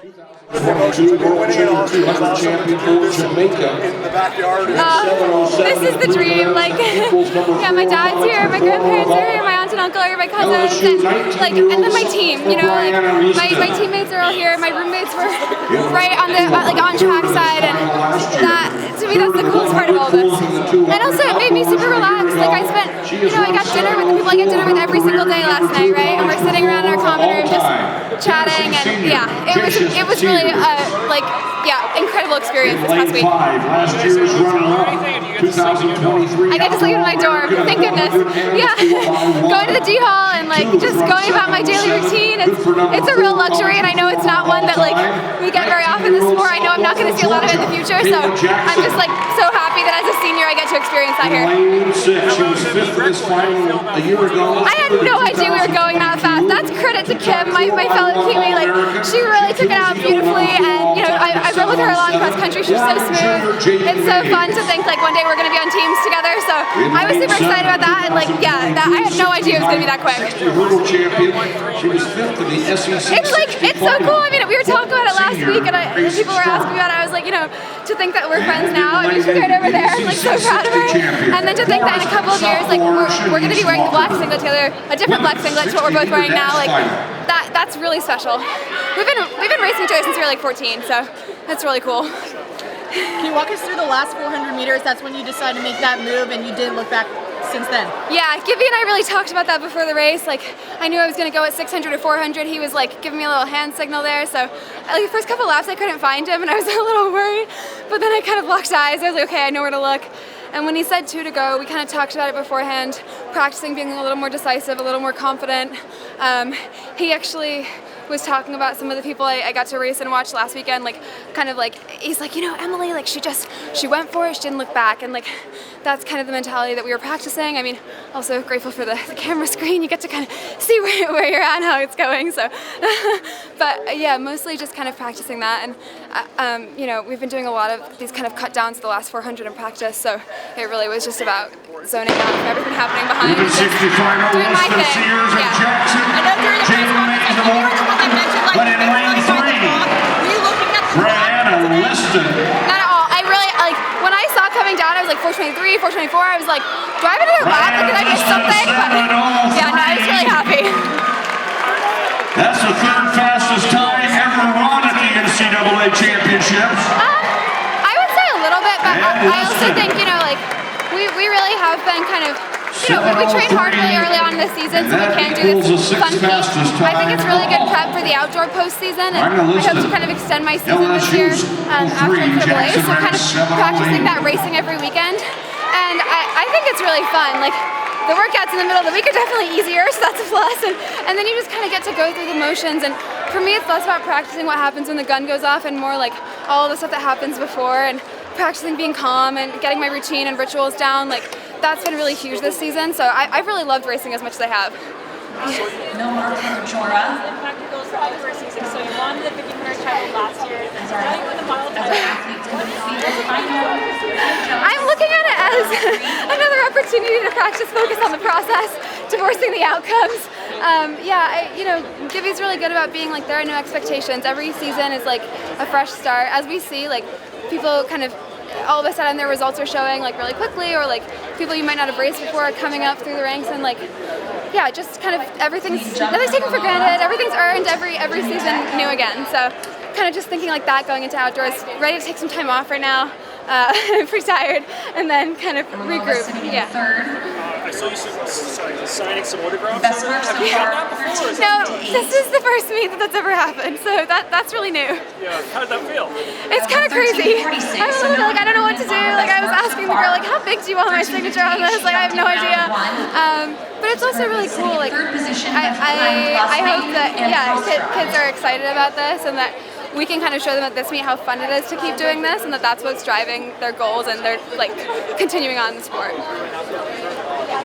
22 world junior 200 champion for Jamaica. This is the dream. Like, yeah, my dad's here, my grandparents are here, my aunt and uncle are here, my cousins, and and then my team. You know, like my teammates are all here. My roommates were right on the on track side, and that to me that's the coolest part of all this. And also it made me super relaxed. Like I spent, I got dinner with the people I get dinner with every single day last night, right? And we're sitting around in our common room just chatting, and yeah, it was really incredible experience this past week. Last year's runner-up, 2023. I get to sleep in my dorm, thank goodness. Yeah, going to the D Hall and just going about my daily routine. It's a real luxury, and I know it's not one that we get very often in the sport. I know I'm not going to see a lot of it in the future, so I'm just so happy that as a senior I get to experience that here. She was fifth in this final a year ago. I had no idea we were going that fast. That's credit to Kim, my fellow teammate. She really took it out beautifully, and I rode with her along cross country. She's so smooth. It's so fun to think one day we're going to be on teams together. So I was super excited about that, and I had no idea it was going to be that quick. She was fifth in the SEC. It's so cool. I mean, we were talking about it last week, and people were asking me about it. I was like, to think that we're friends now. I mean, she's right over there. I'm so proud of her. And then to think that in a couple of years, we're going to be wearing the black singlet together, a different black singlet to what we're both wearing now. That's really special. We've been racing together since we were 14, so that's really cool. Can you walk us through the last 400 meters? That's when you decided to make that move, and you didn't look back since then. Yeah, Gibby and I really talked about that before the race. I knew I was going to go at 600 or 400. He was giving me a little hand signal there. So the first couple laps I couldn't find him, and I was a little worried. But then I kind of locked eyes. I was like, okay, I know where to look. And when he said 2 to go, we kind of talked about it beforehand, practicing being a little more decisive, a little more confident. He actually was talking about some of the people I got to race and watch last weekend, he's like, Emily, she went for it, she didn't look back, and that's kind of the mentality that we were practicing. I mean, also grateful for the camera screen, you get to kind of see where you're at and how it's going, so. But yeah, mostly just kind of practicing that, and we've been doing a lot of these kind of cut downs the last 400 in practice, so it really was just about zoning out from everything happening behind and just doing my thing. I know during the press conference, you were the one that mentioned but in lane 3, were you looking at the Brianna Liston. Not at all. I really, when I saw coming down, I was 423, 424, I was like, do I have another lap? Did I miss something? But yeah, no, I was really happy. That's the third fastest time ever run at the NCAA championships. I would say a little bit, but I also think, we really have been kind of, we trained hard really early on in the season so we can do this fun peak. I think it's really good prep for the outdoor postseason, and I hope to kind of extend my season this year after NCAA, so kind of practicing that racing every weekend. And I think it's really fun. The workouts in the middle of the week are definitely easier, so that's a plus. And then you just kind of get to go through the motions. And for me, it's less about practicing what happens when the gun goes off and more all the stuff that happens before, and practicing being calm and getting my routine and rituals down. That's been really huge this season. So I've really loved racing as much as I have. No more Chora. Practical for all the first season. So you won the 1500 title last year. Now you won the mile title. I'm looking at it as another opportunity to practice focus on the process, divorcing the outcomes. Gibby's really good about being there are no expectations. Every season is a fresh start. As we see, people kind of all of a sudden their results are showing really quickly, or people you might not have raced before are coming up through the ranks, and just kind of nothing's taken for granted, everything's earned every season new again. So kind of just thinking that going into outdoors, ready to take some time off right now. I'm pretty tired, and then kind of regroup. Yeah. I saw you signing some autographs. Best mark so far. No, this is the first meet that's ever happened, so that's really new. Yeah, how did that feel? It's kind of crazy. I'm a little bit I don't know what to do. I was asking the girl, how big do you want my signature on this? I have no idea. But it's also really cool. I hope that kids are excited about this, and that we can kind of show them at this meet how fun it is to keep doing this, and that's what's driving their goals, and they're continuing on in the sport.